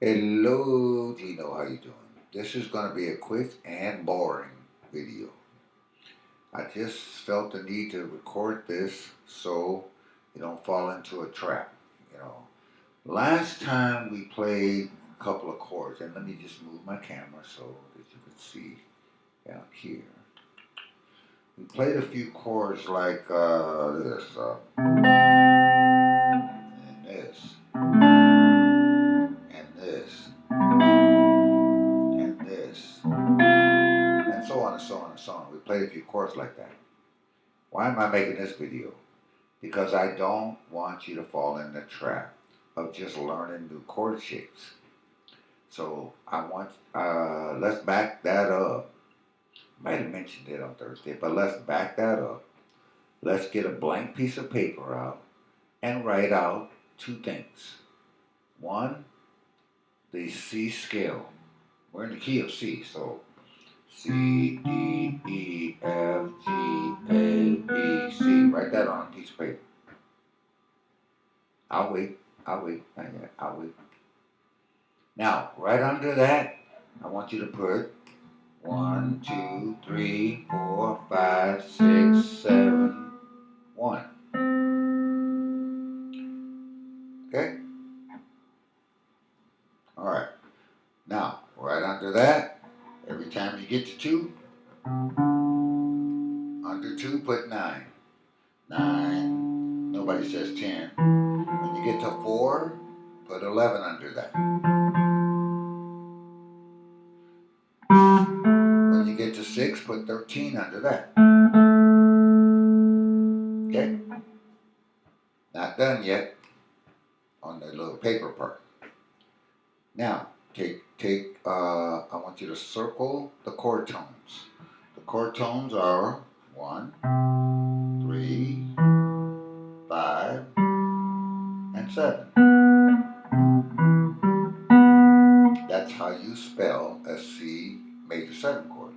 Hello, Gino. How you doing? This is going to be a quick and boring video. I just felt the need to record this so you don't fall into a trap. You know, last time we played a couple of chords, and let me just move my camera so that you can see down here. We played a few chords like this and this and this and this and so on and so on and so on. We played a few chords like that. Why am I making this video? Because I don't want you to fall in the trap of just learning new chord shapes. So I want, let's back that up. Might have mentioned it on Thursday, but let's back that up. Let's get a blank piece of paper out and write out two things. One, the C scale. We're in the key of C, so C, D, E, F, G, A, B, C. Write that on a piece of paper. I'll wait. I'll wait. Not yet. I'll wait. Now, right under that, I want you to put 1, 2, 3, 4, 5, 6, 7, 1. Okay? All right. Now, right under that, every time you get to 2, under 2, put 9. 9. Nobody says 10. When you get to 4, put 11 under that. When you get to 6, put 13 under that. Okay? Not done yet on the little paper part. Now, I want you to circle the chord tones. The chord tones are 1, 3, 5, and 7. That's how you spell a C major 7 chord.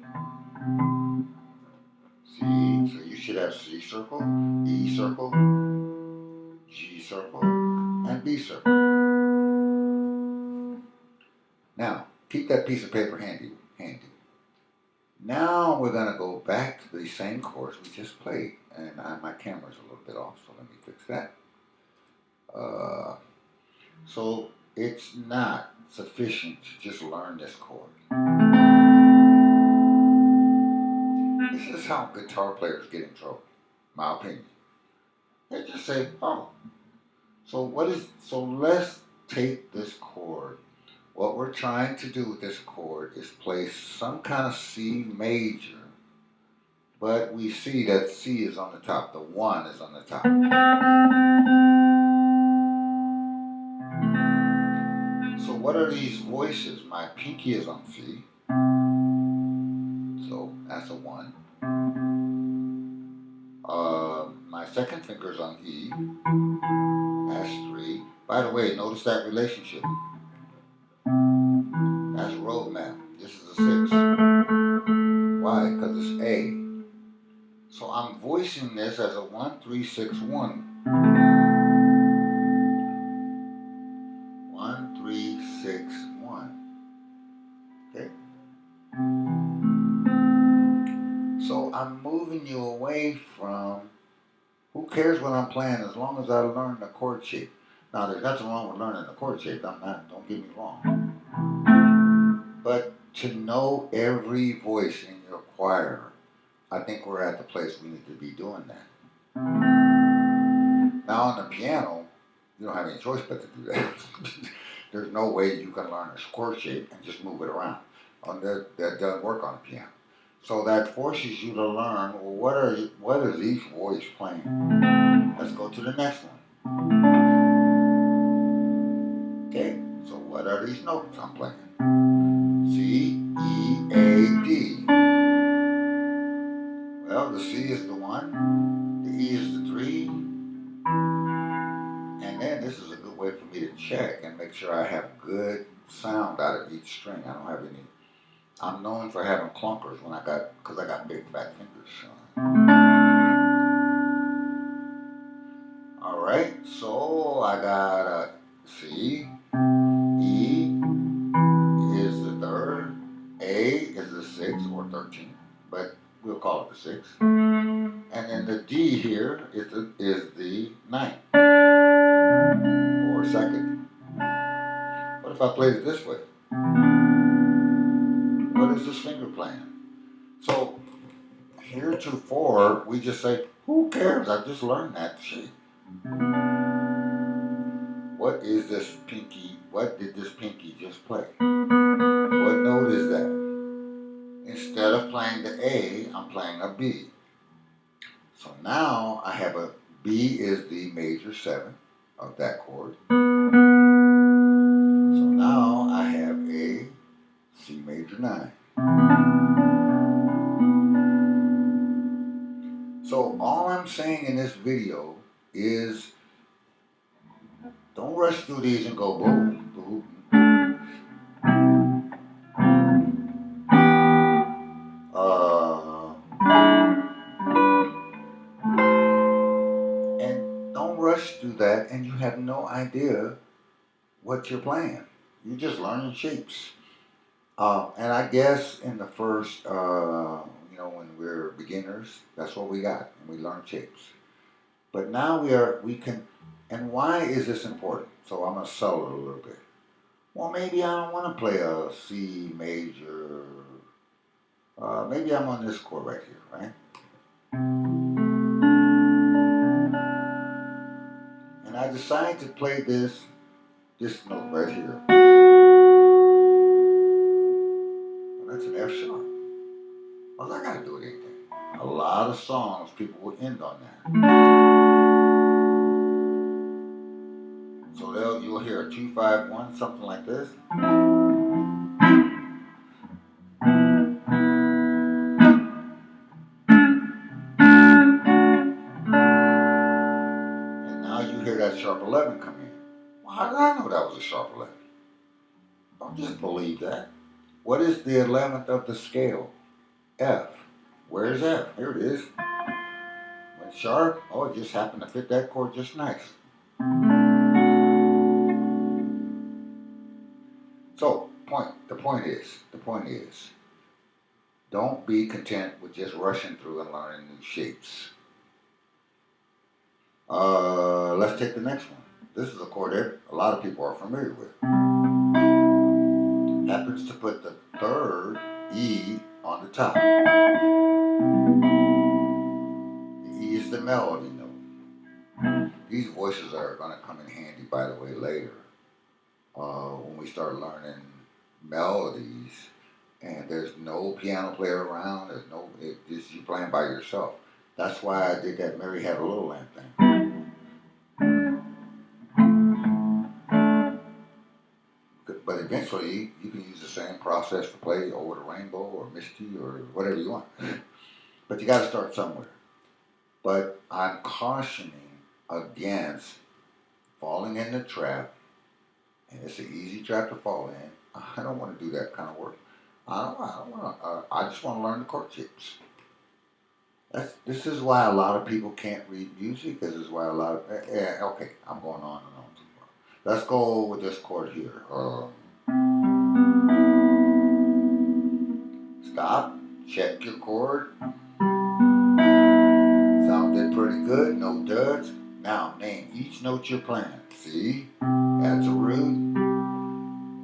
C, so you should have C circle, E circle, G circle, and B circle. Now, keep that piece of paper handy. Now we're going to go back to the same chords we just played. And my camera's a little bit off, so let me fix that. So it's not sufficient to just learn this chord. This is how guitar players get in trouble, my opinion. They just say, oh, so let's take this chord. What we're trying to do with this chord is play some kind of C major, but we see that C is on the top, the 1 is on the top. So what are these voices? My pinky is on C, so that's a 1. My second finger is on E, that's 3. By the way, notice that relationship. That's road map. This is a 6. Why? Because it's A. So I'm voicing this as a 1, 3, 6, 1. 1, 3, 6, 1. Okay? So I'm moving you away from who cares what I'm playing as long as I learn the chord shape. Now, there's nothing wrong with learning the chord shape. Don't get me wrong. But to know every voice in your choir, I think we're at the place we need to be doing that. Now, on the piano, you don't have any choice but to do that. There's no way you can learn a chord shape and just move it around. That doesn't work on the piano. So that forces you to learn, well, what is each voice playing? Let's go to the next one. Okay, so what are these notes I'm playing? C, E, A, D. Well, the C is the 1, the E is the 3, and then this is a good way for me to check and make sure I have good sound out of each string. I don't have any. I'm known for having clunkers because I got big fat fingers. All right, so I got a C, E, 13, but we'll call it the 6. And then the D here is the 9th or 2nd. What if I played it this way? What is this finger playing? So heretofore, we just say, who cares? I just learned that shape. What is this pinky? What did this pinky just play? What note is that? Instead of playing the A, I'm playing a B. So now I have a B is the major 7 of that chord. So now I have a C major 9. So all I'm saying in this video is don't rush through these and go boom, boom. And don't rush through that and you have no idea what you're playing. You're just learning shapes. And I guess in the first, when we're beginners, that's what we got, and we learn shapes. But now we can, and why is this important? So I'm gonna sell it a little bit. Well, maybe I don't want to play a C major. Maybe I'm on this chord right here, right? And I decide to play this note right here. Well, that's an F sharp. Well, I gotta do it anything. A lot of songs, people will end on that. So you'll hear a 2-5-1, something like this. And now you hear that sharp 11 come in. Well, how did I know that was a sharp 11? Don't just believe that. What is the 11th of the scale? F. Where's F? Here it is. When sharp, oh, it just happened to fit that chord just nice. So, the point is, don't be content with just rushing through and learning new shapes. Let's take the next one. This is a chord that a lot of people are familiar with. Happens to put the 3rd E on the top. The E is the melody note. These voices are going to come in handy, by the way, later. When we start learning melodies and there's no piano player around, it's just you playing by yourself. That's why I did that Mary Had a Little Lamb thing. But eventually you can use the same process to play Over the Rainbow or Misty or whatever you want. But you got to start somewhere. But I'm cautioning against falling in the trap, and it's an easy trap to fall in. I don't want to do that kind of work. I just want to learn the chord shapes. This is why a lot of people can't read music. This is why a lot of okay, I'm going on and on too far. Let's go with this chord here. Stop. Check your chord. Sounded pretty good. No duds. Now name each note you're playing. See, that's a root.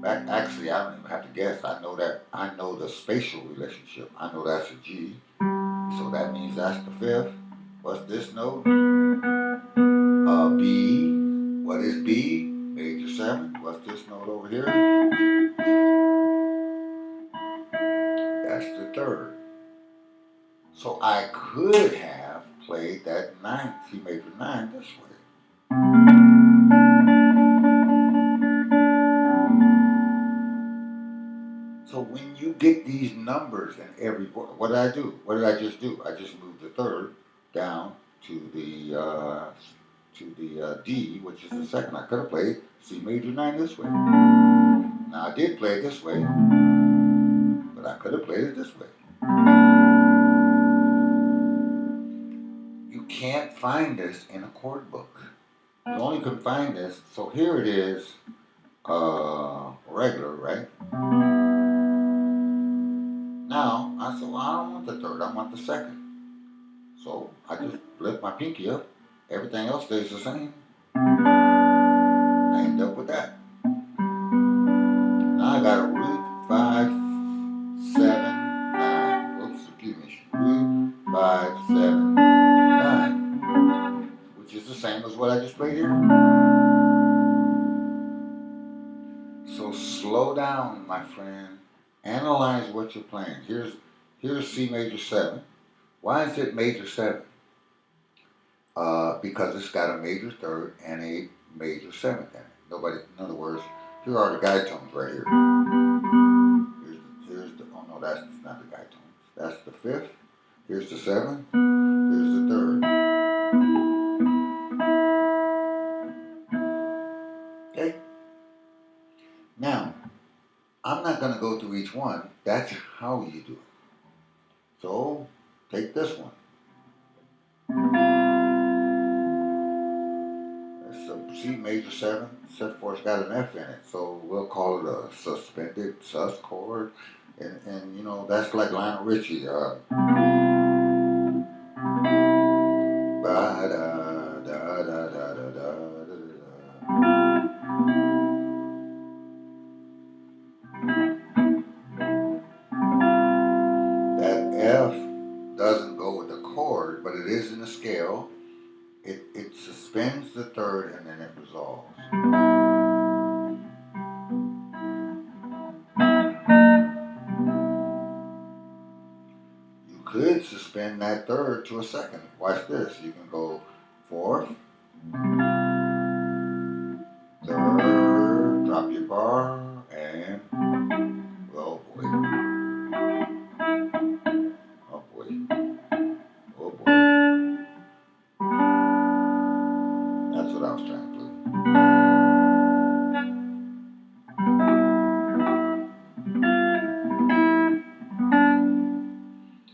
Actually, I don't even have to guess. I know that. I know the spatial relationship. I know that's a G. So that means that's the 5th. What's this note? B. What is B? Major 7. What's this note over here? That's the 3rd. So I could have played that 9th, C major 9 this way. So when you get these numbers in every chord, what did I do? What did I just do? I just moved the 3rd down to the D, which is the 2nd. I could have played C major 9 this way. Now I did play it this way, but I could have played it this way. You can't find this in a chord book. You only can find this. So here it is, regular, right? Now I said, well, I don't want the third, I want the second. So I just lift my pinky up. Everything else stays the same. I end up with that. Now I got a root 5, 7, 9. Oops, excuse me. Root 5, 7, 9. Which is the same as what I just played here. So slow down, my friend. Analyze what you're playing. Here's C major 7. Why is it major 7? Because it's got a major third and a major 7th in it. In other words, here are the guide tones right here. Oh no, that's not the guide tones. That's the 5th. Here's the 7th. Here's the 3rd. Okay? Now, I'm not going to go through each one. That's how you do it. So, take this one. It's a C major 7. Set 4's got an F in it. So, we'll call it a suspended sus chord. And you know, that's like Lionel Richie. That F doesn't go with the chord, but it is in the scale. It suspends the third and then it resolves. You could suspend that third to a second. Watch this. You can go 4th, 3rd, drop your bar, and oh boy. Oh boy. Oh boy. That's what I was trying to play.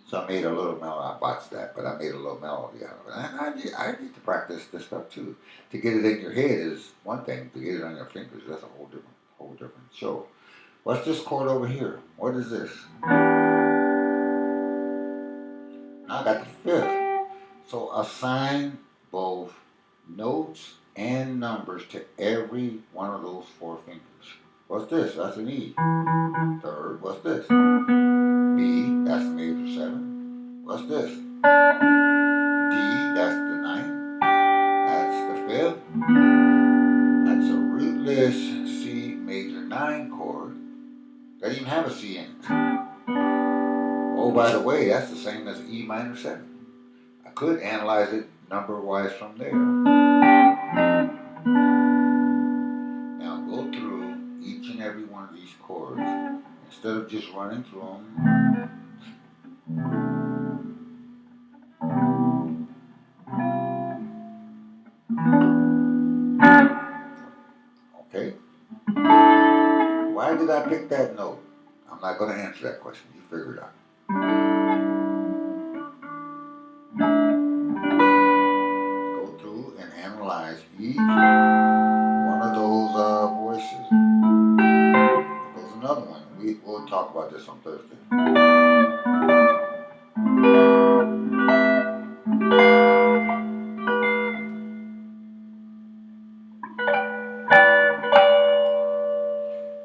So I made a little melody. I botched that, but I made a little melody out of it. And I need to practice this stuff too. To get it in your head is one thing. To get it on your fingers, that's a whole different show. What's this chord over here? What is this? Now I got the 5th. So assign both notes and numbers to every one of those 4 fingers. What's this? That's an E. 3rd, what's this? B, that's the major 7. What's this? D, that's the 9th. That's the 5th. That's a rootless C major 9 chord. Doesn't even have a C in it. Oh, by the way, that's the same as E minor 7. I could analyze it number-wise from there. Now go through each and every one of these chords. Instead of just running through them. Okay? Why did I pick that note? I'm not going to answer that question. You figure it out. Go through and analyze each one of those voices. There's another one. We'll talk about this on Thursday.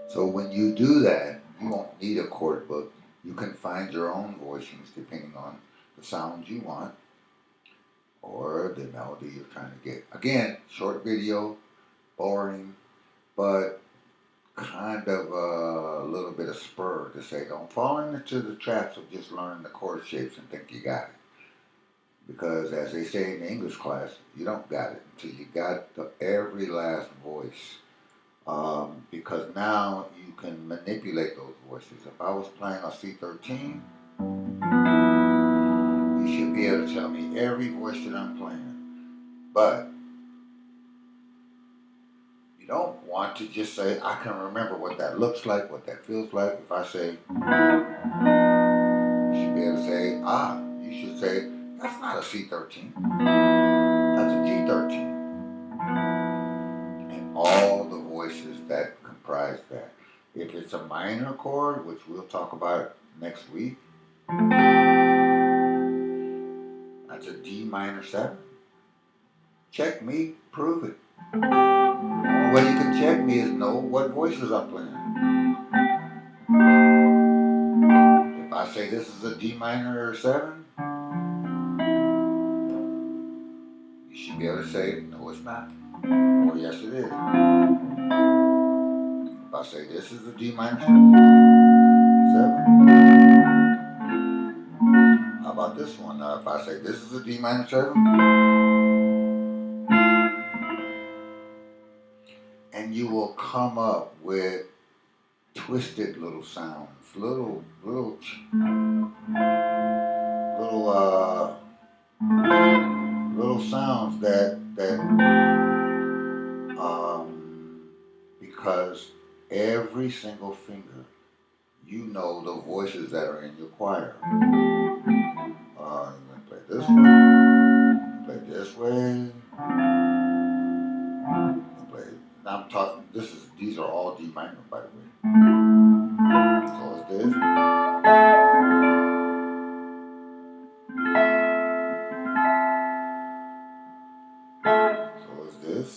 So when you do that, you won't need a chord book. You can find your own voicings depending on the sound you want or the melody you're trying to get. Again, short video, boring, but kind of a little bit of spur to say don't fall into the traps of just learning the chord shapes and think you got it. Because as they say in the English class, you don't got it until you got every last voice. Because now you can manipulate those voices. If I was playing a C13, you should be able to tell me every voice that I'm playing. But you don't want to just say, I can remember what that looks like, what that feels like. If I say, you should be able to say, you should say, that's not a C13. That's a G13. And all the voices that comprise that. If it's a minor chord, which we'll talk about next week, That's a D minor 7. Check me, prove it. The only way you can check me is know what voices I'm playing. If I say this is a D minor 7, you should be able to say, no, it's not. Or yes, it is. If I say this is a D minor 7, how about this one? Now, if I say this is a D minor 7, and you will come up with twisted little sounds, little sounds that because every single finger, you know the voices that are in your choir. You're gonna play this way, play this way, play. Now I'm talking. These are all D minor, by the way. So it's this. So it's this.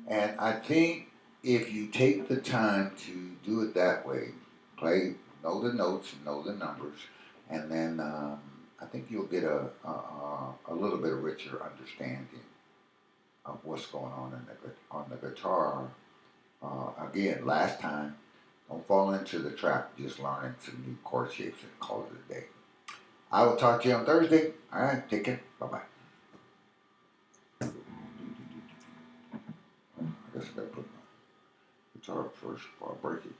And I think if you take the time to do it that way, know the notes, know the numbers, and then I think you'll get a little bit richer understanding of what's going on the guitar. Again, last time, don't fall into the trap of just learning some new chord shapes and call it a day. I will talk to you on Thursday. All right, take care. Bye bye. I guess I gotta put my guitar up first before I break it.